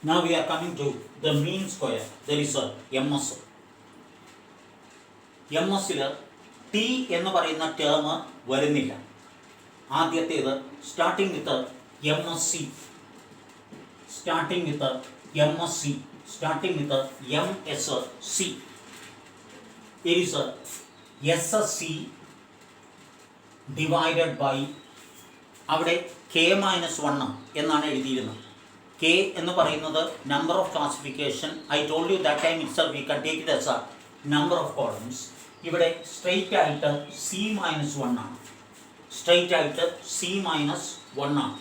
Now we are coming to the mean square. There is a MS. MS-ൽ T എന്ന് പറയുന്ന term വരുന്നില്ല. ആദ്യത്തേത് starting with M S C, starting with M S C, starting with M S C. It is S S C divided by, അവിടെ K -1 എന്നാണ് എഴുതിയിരുന്നത്. K എന്ന് പറയുന്നത് number of classification. I told you that time itself we can take it as a number of columns. ഇവിടെ straight ആയിട്ട് C -1 ആണ്, straight ആയിട്ട് C -1 ആണ്.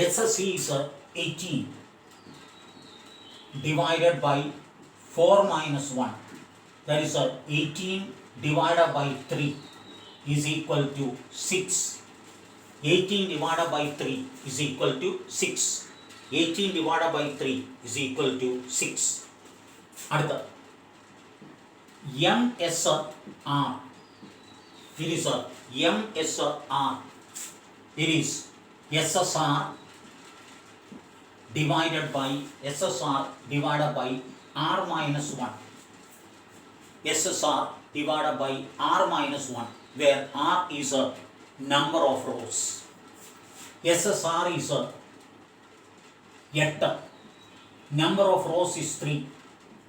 S S C is 18 divided by 4 -1. That is 18 divided by 3 is equal to 6. 18 divided by 3 is equal to 6. 18 divided by 3 is equal to 6. അടുത്ത M S R. It is MSR. It is SSR divided by SSR divided by R -1. SSR divided by R -1, where R is a number of rows. SSR is a 8. Number of rows is 3.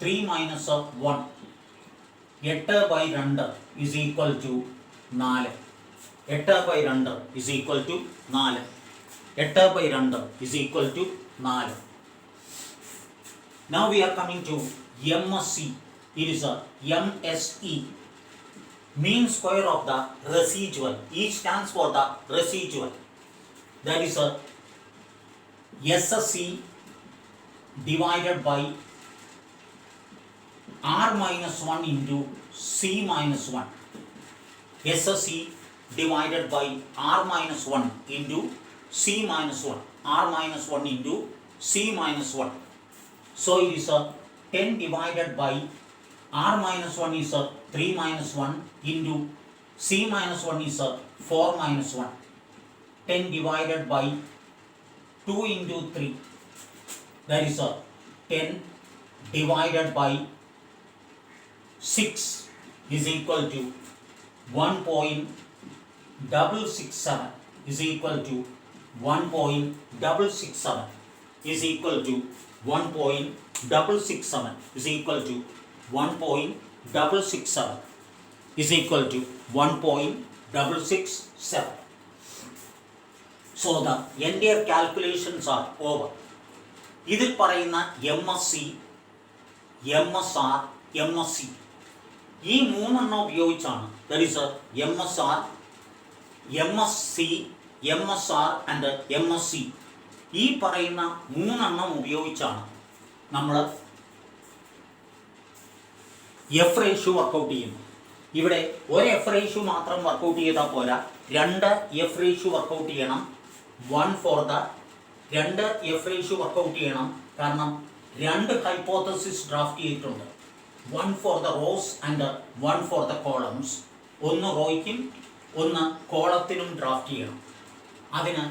3 minus 1. 8 by 2 is equal to 4. 8 by 2 is equal to 4. 8 by 2 is equal to 4. Now we are coming to MSC. It is a MSE, mean square of the residual. E stands for the residual. That is a SSC divided by R -1 into C -1. SSC divided by R -1 into C -1. R -1 into C -1. So it is a 10 divided by R -1 is a 3 -1 into C -1 is a 4 -1. 10 divided by 2 into 3. That is a 10 divided by 6 is equal to 1.667 is equal to 1.667 is equal to 1.667 is equal to 1.667 is equal to 1.667. So the entire calculations are over. ഇതിൽ പറയുന്ന M S C, M S R, M S C, ഈ മൂന്നെണ്ണം ഉപയോഗിച്ചാണ്, that is M S R, M S C, M S R and M S C, ഈ പറയുന്ന മൂന്നെണ്ണം ഉപയോഗിച്ചാണ് നമ്മൾ എഫ് റേഷ്യോ വർക്കൗട്ട് ചെയ്യുന്നു. ഇവിടെ ഒരു എഫ് റേഷ്യോ മാത്രം വർക്കൗട്ട് ചെയ്താൽ പോരാ, 2 എഫ് റേഷ്യോ വർക്കൗട്ട് ചെയ്യണം. 1 for the 2 F ratio work out ചെയ്യണം. കാരണം 2 ഹൈപ്പോത്തസിസ് ഡ്രാഫ്റ്റ് ചെയ്തിട്ടുണ്ട്. 1 for the rows and 1 for the columns. ഒന്ന് റോയ്ക്കും ഒന്ന് കോളത്തിനും ഡ്രാഫ്റ്റ് ചെയ്യണം. അതിന്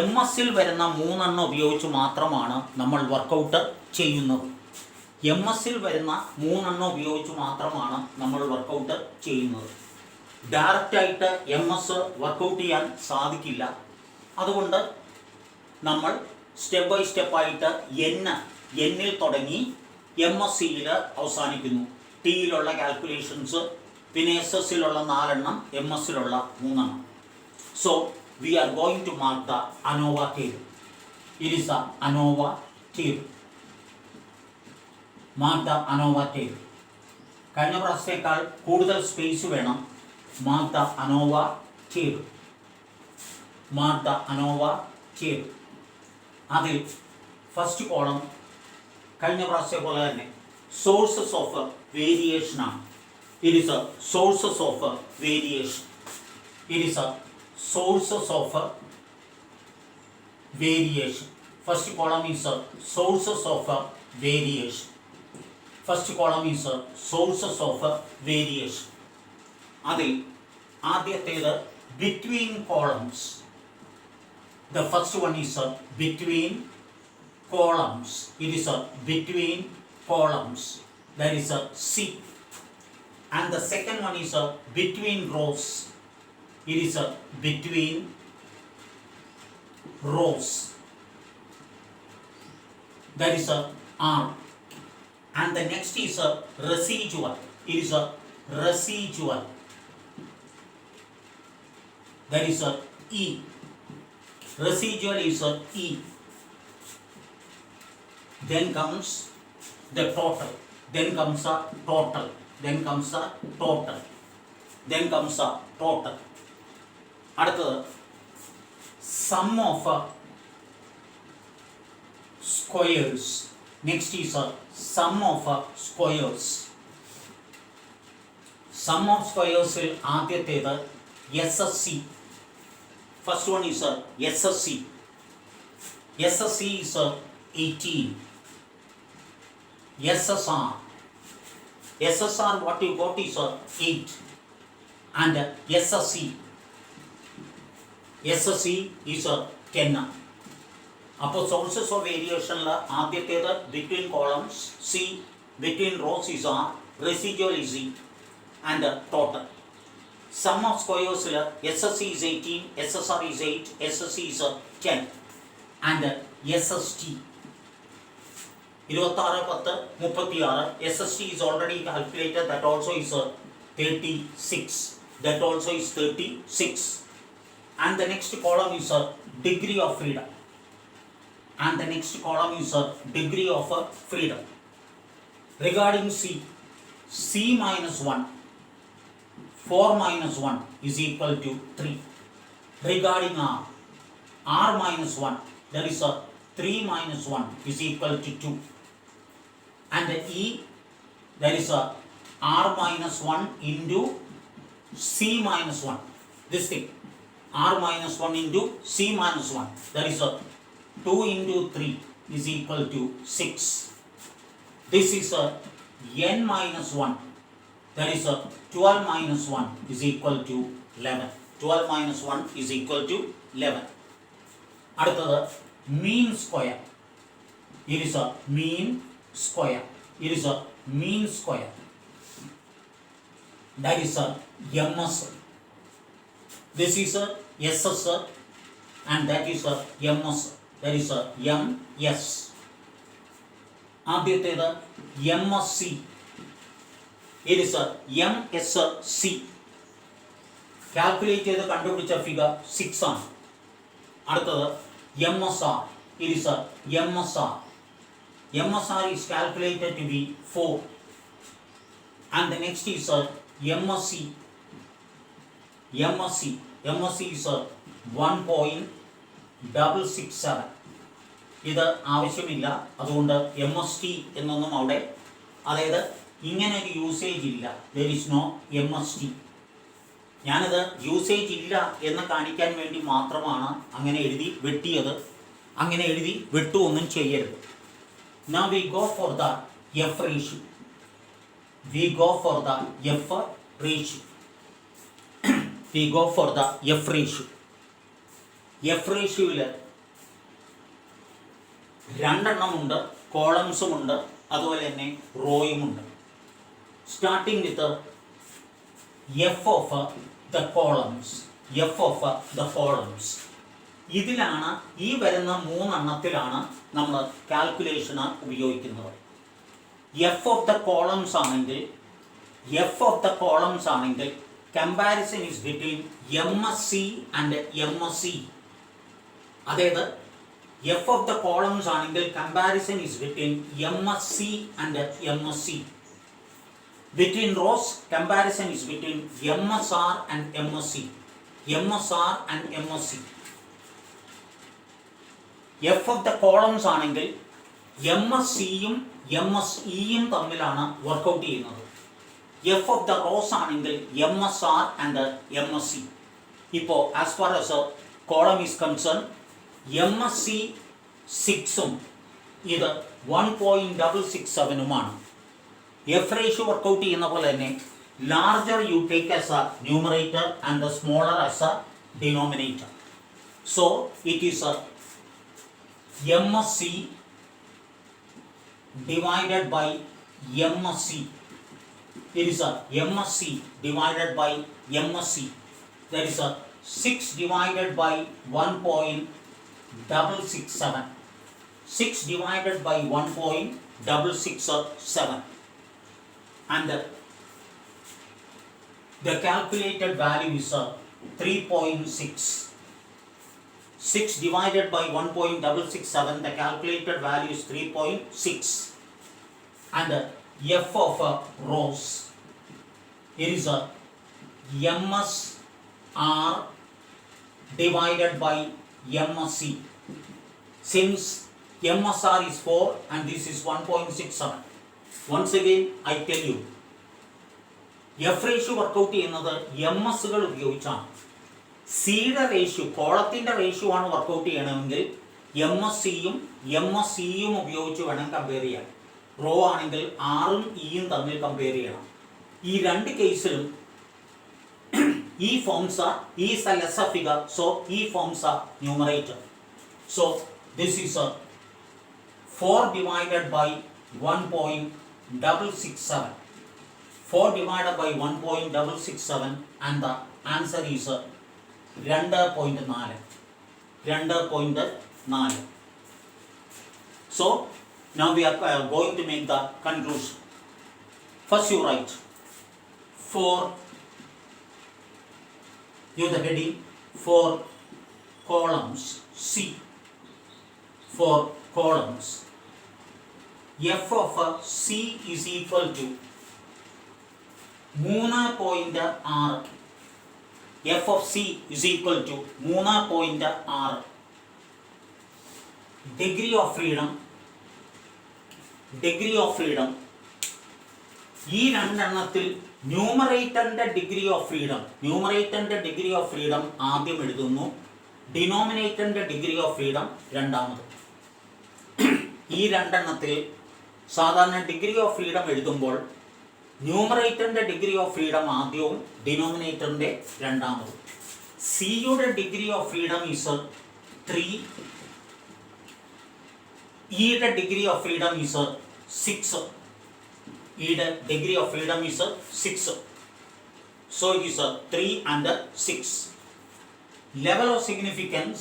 എം എസിൽ വരുന്ന 3 എണ്ണം ഉപയോഗിച്ച് മാത്രമാണ് നമ്മൾ വർക്കൗട്ട് ചെയ്യുന്നത്. എം എസിൽ വരുന്ന 3 എണ്ണം ഉപയോഗിച്ച് മാത്രമാണ് നമ്മൾ വർക്കൗട്ട് ചെയ്യുന്നത്. ഡയറക്റ്റായിട്ട് എം എസ് വർക്കൗട്ട് ചെയ്യാൻ സാധിക്കില്ല. അതുകൊണ്ട് നമ്മൾ സ്റ്റെപ്പ് ബൈ സ്റ്റെപ്പായിട്ട് എന്നിൽ തുടങ്ങി എം എസ് സിയിൽ അവസാനിക്കുന്നു. ടിയിലുള്ള കാൽക്കുലേഷൻസ്, പിന്നെ എസ് എസിലുള്ള 4 എണ്ണം, എം എസിലുള്ള 3 എണ്ണം. So we are going to mark the ANOVA table. It is the ANOVA table. Mark the ANOVA table. കഴിഞ്ഞ പ്രാവശ്യത്തേക്കാൾ കൂടുതൽ സ്പേസ് വേണം. Mark the ANOVA table. Mark the ANOVA table. അതിൽ first column കഴിഞ്ഞ പ്രാവശ്യത്തെ പോലെ തന്നെ സോഴ്സസ് ഓഫ് വേരിയേഷൻ ആണ്. It is a sources of variation. It is a sources of variation. First column is sources of variation. First column is sources of variation. അതിൽ ആദ്യത്തേത് between columns. The first one is between columns. It is between columns. That is C. And the second one is between rows. It is between rows. That is R. And the next is residual. It is residual. That is E. Residual is E. Then comes the total. Then comes a total. Then comes a total. Then comes a total. അടുത്തത് sum of squares. Next is sum of squares. Sum of squares ൽ ആദ്യത്തേത് SSC. First one is SSC. SSC is 18. SSR. SSR what you got is 8. And SSC. SSC is 10. അപ്പോൾ sources of വേരിയേഷനിൽ ആദ്യത്തേത് between columns C, between rows is R, residual is E and total. Sum of സ്ക്വയേഴ്സിൽ S S C is 18, S S R is 8, S S C is 10 and S S T 26, 10, 36. S S T is already calculated, that also is 36. That also is 36. And the next column is degree of freedom. And the next column is degree of freedom. Regarding C, C minus 1, 4 minus 1 is equal to 3. Regarding R, R minus 1, there is 3 minus 1 is equal to 2. And the E, there is R minus 1 into C minus 1. This thing, R minus 1 into C minus 1, that is 2 into 3 is equal to 6. This is n minus 1, that is 12 minus 1 is equal to 11. 12 minus 1 is equal to 11. അടുത്തത് mean square. It is a mean square. It is a mean square. That is a MS. This is a SS and that is a MS. That is a MS. ആദ്യത്തേത് MSC. It is a MSC. Calculate ചെയ്ത് കണ്ടുപിടിച്ച figure 6 ആണ്. അടുത്തത് MSR. It is a MSR. MSR is calculated to be 4. And the next is MSC. MSC is 1.667. ഇത് ആവശ്യമില്ല, അതുകൊണ്ട് MST എന്നൊന്നും അവിടെ, അതായത് ഇങ്ങനെ ഒരു യൂസേജ് ഇല്ല. There is no MST. ഞാനത് യൂസേജ് ഇല്ല എന്ന് കാണിക്കാൻ വേണ്ടി മാത്രമാണ് അങ്ങനെ എഴുതി വെട്ടിയത്. അങ്ങനെ എഴുതി വെട്ടു ഒന്നും ചെയ്യരുത്. Now we go for the F ratio. We go for the F ratio. We go for the F ratio. F ratioയിൽ രണ്ടെണ്ണമുണ്ട്, കോളംസുമുണ്ട്, അതുപോലെ തന്നെ റോയുമുണ്ട്. Starting with F of the columns. F of the columns ഇതിലാണ്, ഈ വരുന്ന മൂന്നെണ്ണത്തിലാണ് നമ്മൾ കാൽക്കുലേഷന് ഉപയോഗിക്കുന്നത്. എഫ് ഓഫ് ദ കോളംസ് ആണെങ്കിൽ comparison is between MSC and MSE. അതായത് എഫ് ഓഫ് ദ കോളംസ് ആണെങ്കിൽ comparison is between MSC and MSC. Between rows comparison is between MSR and MSC. MSR and MSC. F of the columns ആണെങ്കിൽ MSCയും MSEയും തമ്മിലാണ് work out ചെയ്യുന്നത്. F of the rose ആണെങ്കിൽ MSR and MSC. ഇപ്പോൾ as far as column is concern MSC 6ഉം ഇത് 1.667ഉമാണ്. F ratio workout ചെയ്യുന്ന പോലെ തന്നെ larger you take as A numerator and the smaller as A denominator. So it is MSC divided by MSC. It is a MSC divided by MSC. That is a 6 divided by 1.667. 6 divided by 1.667. And the calculated value is 3.6. 6 divided by 1.667, the calculated value is 3.6. And F of rose, it is a MSR divided by MSC. Since MSR is 4 and this is 1.67. Once again, I tell you, F ratio workout ചെയ്യുന്നത് എംഎസ്സുകൾ ഉപയോഗിച്ചാണ്. സിയുടെ ratio, കോളത്തിൻ്റെ ratio ആണ് workout ചെയ്യണമെങ്കിൽ M S സിയും ഉപയോഗിച്ച് വേണം compare ചെയ്യാൻ. Raw ആണെങ്കിൽ ആറും ഇയും തമ്മിൽ കമ്പയർ ചെയ്യണം. ഈ രണ്ട് കേസിലും E forms are, E is a lesser figure, so E forms a numerator. So this is a 4 divided by 1.667. 4 divided by 1.667 and the answer is 2.4. 2.4. So now we are going to make the conclusion. First you write 4, give the heading for columns C, for columns. F of C is equal to 3.6. F of C is equal to 3.6. Degree of freedom. ഈ രണ്ടെണ്ണത്തിൽ ന്യൂമറേറ്ററിൻ്റെ degree of freedom ആദ്യം എഴുതുന്നു, ഡിനോമിനേറ്ററിൻ്റെ degree of freedom രണ്ടാമത്. ഈ രണ്ടെണ്ണത്തിൽ സാധാരണ degree of freedom എഴുതുമ്പോൾ ന്യൂമറേറ്ററിൻ്റെ degree of freedom ആദ്യവും ഡിനോമിനേറ്ററിൻ്റെ രണ്ടാമതും. സിയുടെ degree of freedom is 3, ഇയുടെ degree of freedom is 6. The degree of freedom is 6. So it is 3 and 6. Level of significance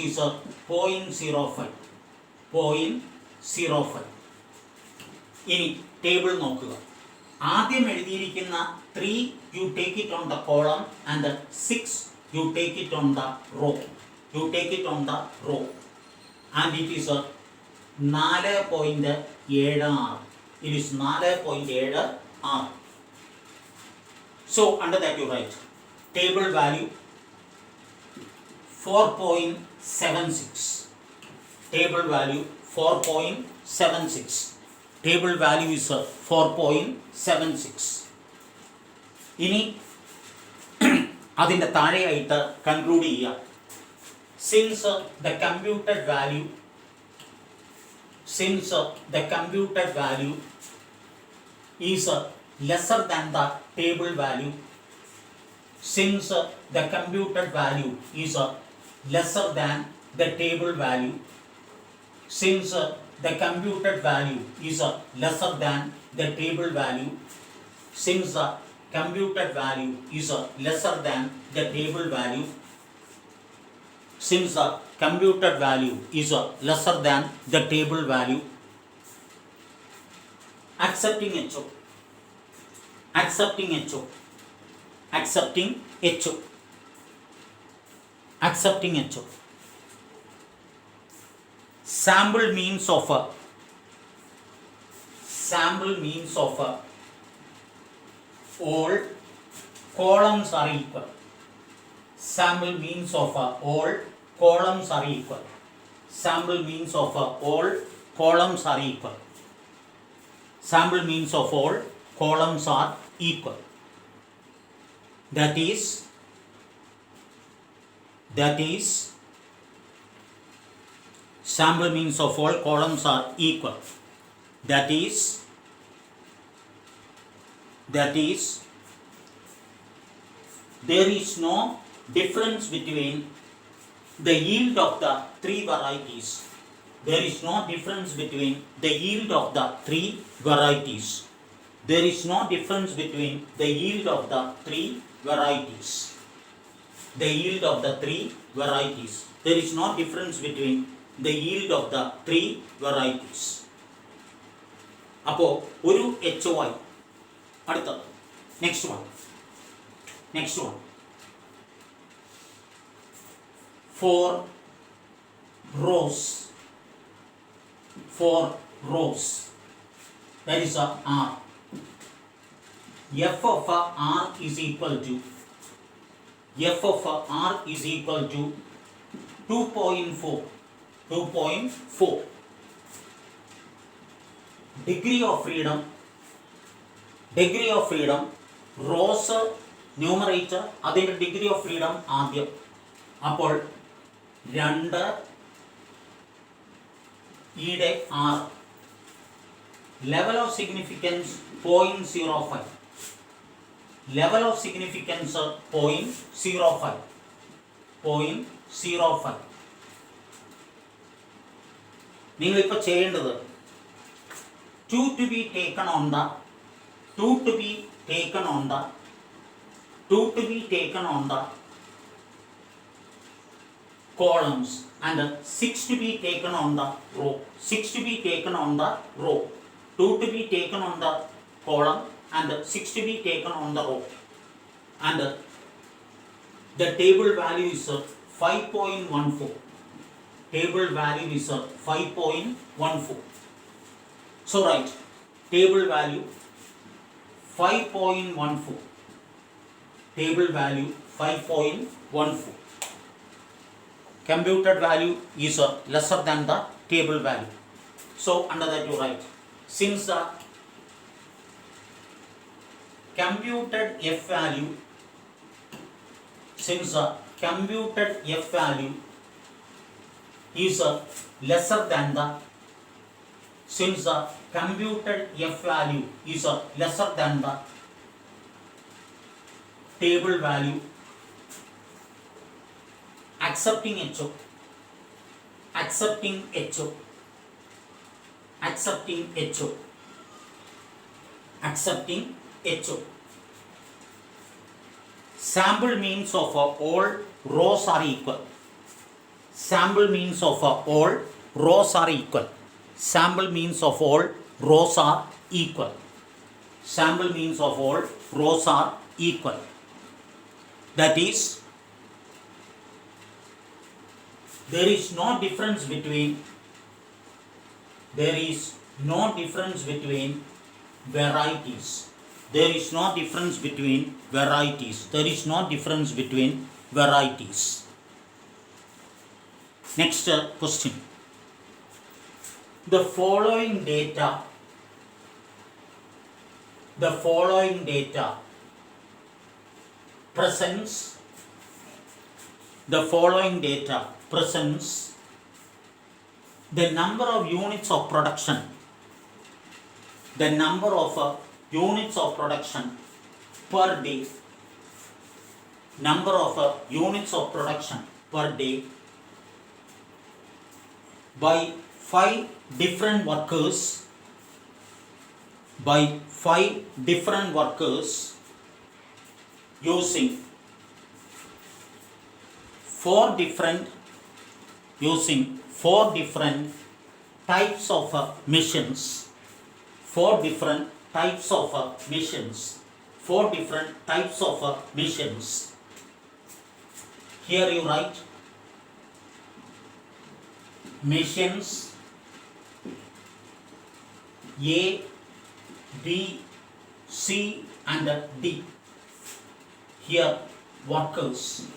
is 0.05. 0.05. ഇനി ടേബിൾ നോക്കുക. ആദ്യം എഴുതിയിരിക്കുന്ന 3 you take it on the column and 6 you take it on the row. And it is 4.76. It is 4.76. So under that you write table value 4.76. Table value 4.76. Table value is 4.76. ഇനി അതിൻ്റെ താഴെയായിട്ട് conclude ചെയ്യുക. Since the computed value is lesser than the table value, since the computed value is lesser than the table value, since the computed value is lesser than the table value, since the computed value is lesser than the table value, since the computed value is lesser than the table value, accepting HO, sample means of all columns are equal. Sample means of all columns are equal. Sample means of all columns are equal. Sample means of all columns are equal. That is sample means of all columns are equal. That is there is no difference between the yield of the three varieties. there is no difference between the yield of the three varieties. There is no difference between the yield of the three varieties. The yield of the three varieties. There is no difference between the yield of the three varieties. അപ്പോൾ ഒരു HY അടുത്തത് next one for rows that is a R. F of R is equal to 2.4. Degree of freedom rows numerator അതിൻ്റെ degree of freedom ആദ്യം. അപ്പോൾ 2 യുടെ R. Level of significance 0.05. Level of significance 0.05. നിങ്ങളിപ്പോൾ ചെയ്യേണ്ടത് 2 to be taken on the columns and 6 to be taken on the row. 2 to be taken on the column and 6 to be taken on the row. And the table value is 5.14. Table value is 5.14. So write table value 5.14. Table value 5.14. Computed value is lesser than the table value. So under that you write, since the computed F value is lesser than the table value, accepting HO. Sample means of all rows are equal. Sample means of all rows are equal. Sample means of all rows are equal. Sample means of all rows are equal. That is, there is no difference between varieties. There is no difference between varieties. Next question. The following data presents the number of units of production. The number of units of production per day. Number of units of production per day by 5 different workers. Using 4 different types of machines. 4 different types of machines. Here you write machines A, B, C and D. Here workers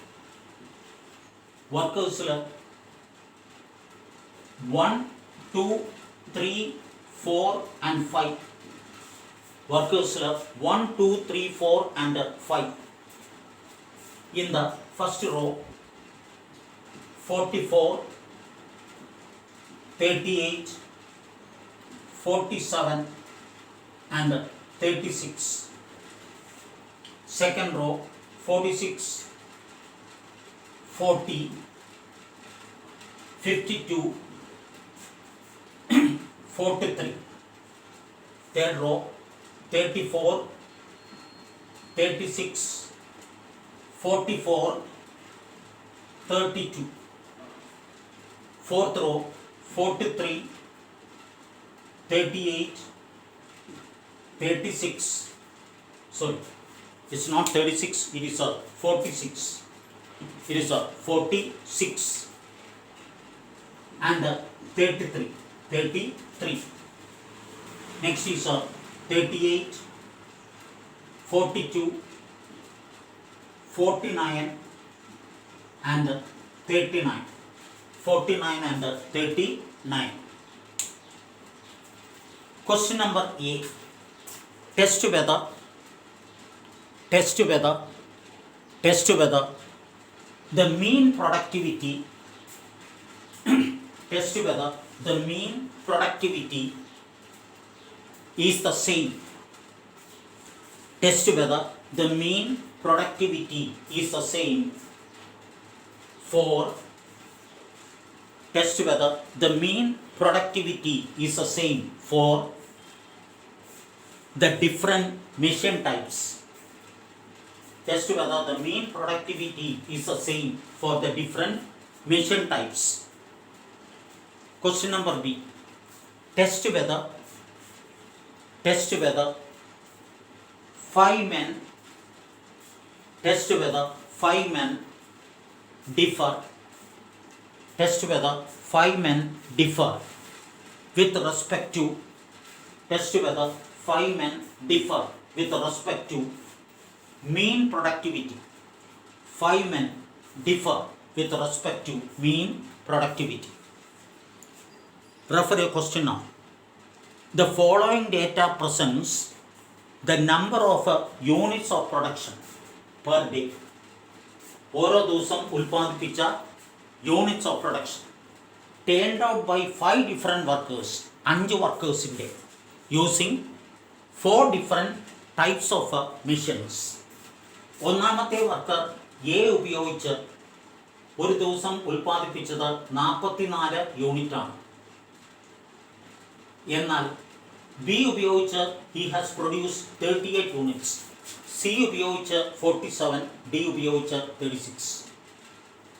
1, 2, 3, 4 and 5. Workers 1, 2, 3, 4 and 5. In the first row 44, 38, 47 and 36. Second row 46, 40, 52, 43. Third row 34, 36, 44, 32. Fourth row 43, 38, 36. Sorry, it's not 36, it is 46. It is 46 and 33. 33. Next is 38, 42, 49 and 39. 49 and 39. Question number 8. Test whether the mean productivity test whether the mean productivity is the same. Test whether the mean productivity is the same for test whether the mean productivity is the same for the different machine types. Test whether the mean productivity is the same for the different machine types. Question number B. Test whether 5 men differ. Test whether 5 men differ with respect to. Test whether 5 men differ with respect to mean productivity. 5 men differ with respect to mean productivity. Refer your question now. The following data presents the number of units of production per day. ഓരോ ദിവസം ഉൽപ്പാദിപ്പിച്ച units of production turned out by 5 different workers. 5 വർക്കേഴ്സിൻ്റെ using 4 different types of machines. ഒന്നാമത്തെ worker A ഉപയോഗിച്ച് ഒരു ദിവസം ഉൽപ്പാദിപ്പിച്ചത് 44 യൂണിറ്റാണ്. എന്നാൽ ബി ഉപയോഗിച്ച് he has produce 38 units. C ഉപയോഗിച്ച് 47, ഡി ഉപയോഗിച്ച് 36.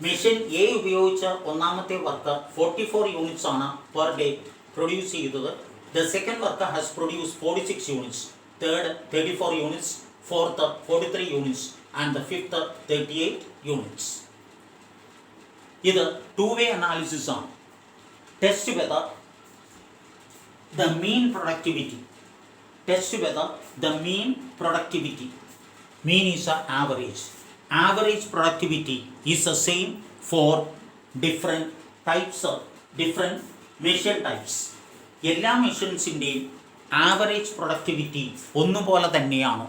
മെഷീൻ എ ഉപയോഗിച്ച് ഒന്നാമത്തെ വർക്കർ 44 യൂണിറ്റ്സ് ആണ് പെർ ഡേ പ്രൊഡ്യൂസ് ചെയ്തത്. The second worker has produce 46 units, third 34 units, fourth 43 units and the fifth 38 units. ഇത് 2-way അനാലിസിസ് ആണ്. Test whether the mean productivity. Test whether the mean productivity. Mean is an average. Average productivity is the same for different types of different machine types. എല്ലാ മെഷീൻസിൻ്റെയും average productivity ഒന്നുപോലെ തന്നെയാണോ?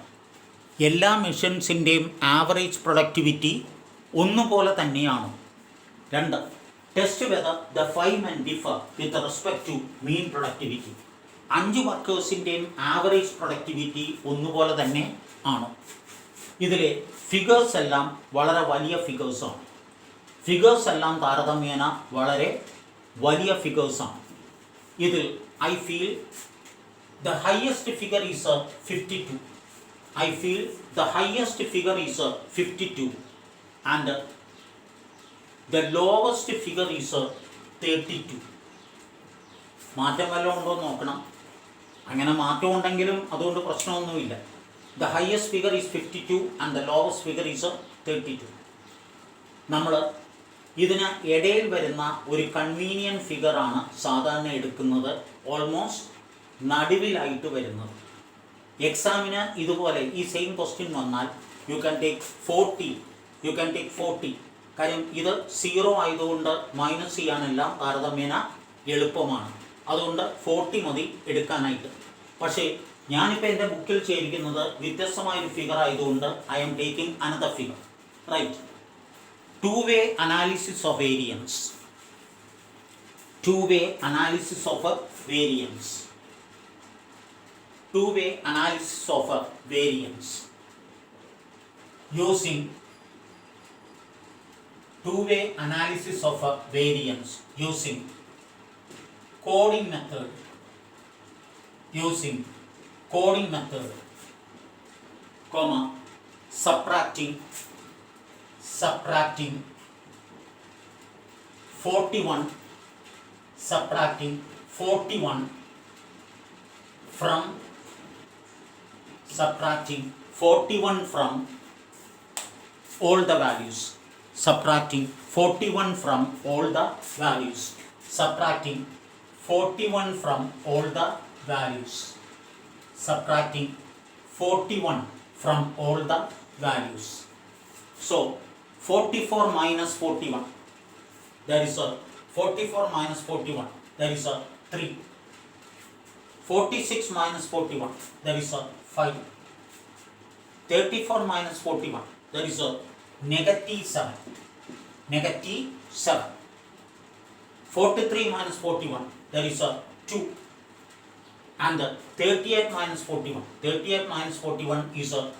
എല്ലാ മെഷീൻസിൻ്റെയും average productivity ഒന്നുപോലെ തന്നെയാണോ? 2. Test whether the 5 men differ with respect to mean productivity. 5 വർക്കേഴ്സിൻ്റെയും average productivity ഒന്നുപോലെ തന്നെ ആണോ? ഇതിലെ ഫിഗേഴ്സ് എല്ലാം വളരെ വലിയ ഫിഗേഴ്സാണ്. ഫിഗേഴ്സ് എല്ലാം താരതമ്യേന വളരെ വലിയ ഫിഗേഴ്സാണ്. ഇതിൽ I feel the highest figure is 52. I feel the highest figure is 52 and the lowest figure is 32. മാറ്റം വല്ലതും ഉണ്ടോ എന്ന് നോക്കണം. അങ്ങനെ മാറ്റം ഉണ്ടെങ്കിലും അതുകൊണ്ട് പ്രശ്നമൊന്നുമില്ല. The highest figure is 52 and the lowest figure is 32. നമ്മൾ ഇതിന് ഇടയിൽ വരുന്ന ഒരു കൺവീനിയൻറ്റ് ഫിഗറാണ് സാധാരണ എടുക്കുന്നത്, ഓൾമോസ്റ്റ് നടുവിലായിട്ട് വരുന്നത്. എക്സാമിന് ഇതുപോലെ ഈ സെയിം ക്വസ്റ്റ്യൻ വന്നാൽ യു ക്യാൻ ടേക്ക് 40. കാര്യം ഇത് 0 ആയതുകൊണ്ട് മൈനസ് ചെയ്യാനെല്ലാം താരതമ്യേന എളുപ്പമാണ്. അതുകൊണ്ട് 40 മതി എടുക്കാനായിട്ട്. പക്ഷേ ഞാനിപ്പോൾ എൻ്റെ ബുക്കിൽ ചെയ്തിരിക്കുന്നത് വ്യത്യസ്തമായൊരു ഫിഗർ ആയതുകൊണ്ട് I am taking another figure. Right. 2-way analysis of variance. 2-way analysis of variance. 2-way analysis of variance. Using 2-way analysis of variance using coding method. using coding method, comma, subtracting 41 from all the values, subtracting 41 from all the values, subtracting 41 from all the values, subtracting 41 from all the values. So 44 minus 41, that is a 44 minus 41, that is a 3. 46 minus 41, that is a 5. 34 minus 41, that is a negative 7. 43 minus 41, that is a 2. And 38 minus 41, 38 minus 41 is a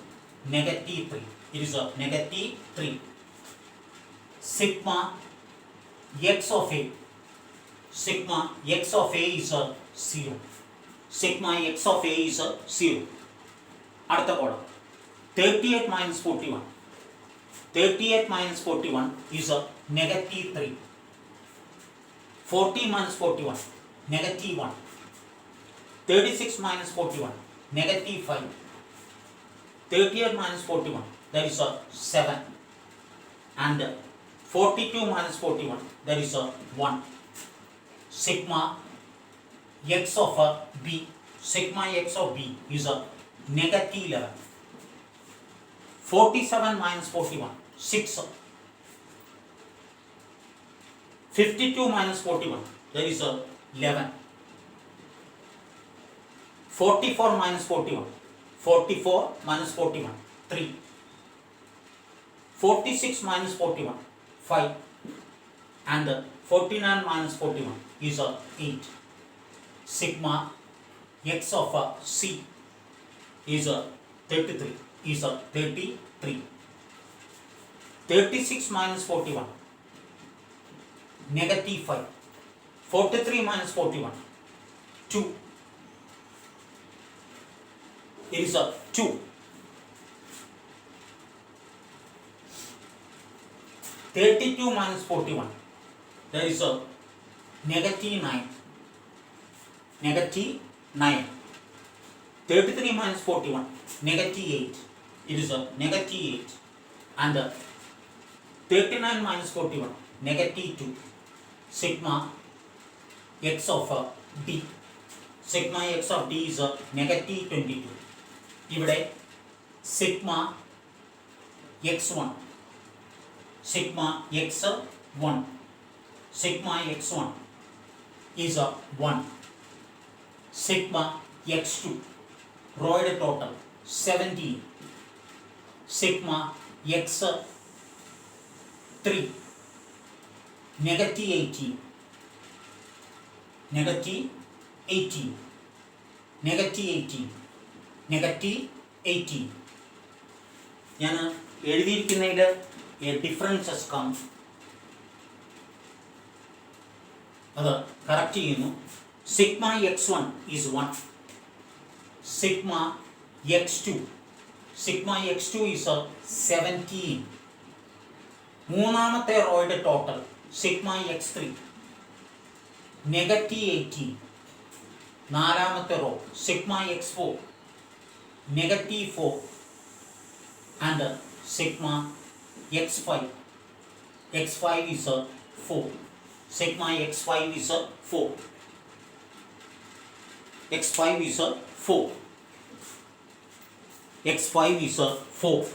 negative 3. It is a negative 3. Sigma x of a is a 0. Sigma x of a is a 0. അടുത്ത column 38 minus 41. 38 minus 41 is a negative 3. 40 minus 41, negative 1. 36 minus 41, negative 5. 38 minus 41, that is a 7. And 42 minus 41, that is a 1. Sigma x of b, sigma x of b is a negative 11. 47 minus 41, 6. 52 minus 41, that is a 11. 44 minus 41, 44 minus 41, 3. 46 minus 41, 5. And 49 minus 41 is a 8. Sigma x of c is a 33. 36 minus 41, negative 5. 43 minus 41, 2. It is a 2. 32 minus 41, there is a negative 9. 33 minus 41, negative 8. It is a negative 8. And 39 minus 41, negative 2. Sigma x of d. Sigma x of d is a negative 22. ഇവിടെ sigma x1, sigma x1, sigma x1 is a 1. Sigma x2, roid total 17. Sigma x3, negative 18. Negative 18. Negative 18. Negative 18. ഞാൻ എഴുതിയിരിക്കുന്നതിൽ differences come അത് correct ചെയ്യുന്നു. Sigma x1 is 1. Sigma x2 is a 17. മൂന്നാമത്തെ റോയുടെ total sigma x3 negative 18. നാലാമത്തെ raw sigma x4 negative 4. And sigma x5 is a 4. Sigma x5 is a 4. x5 is a 4. x5 is a 4.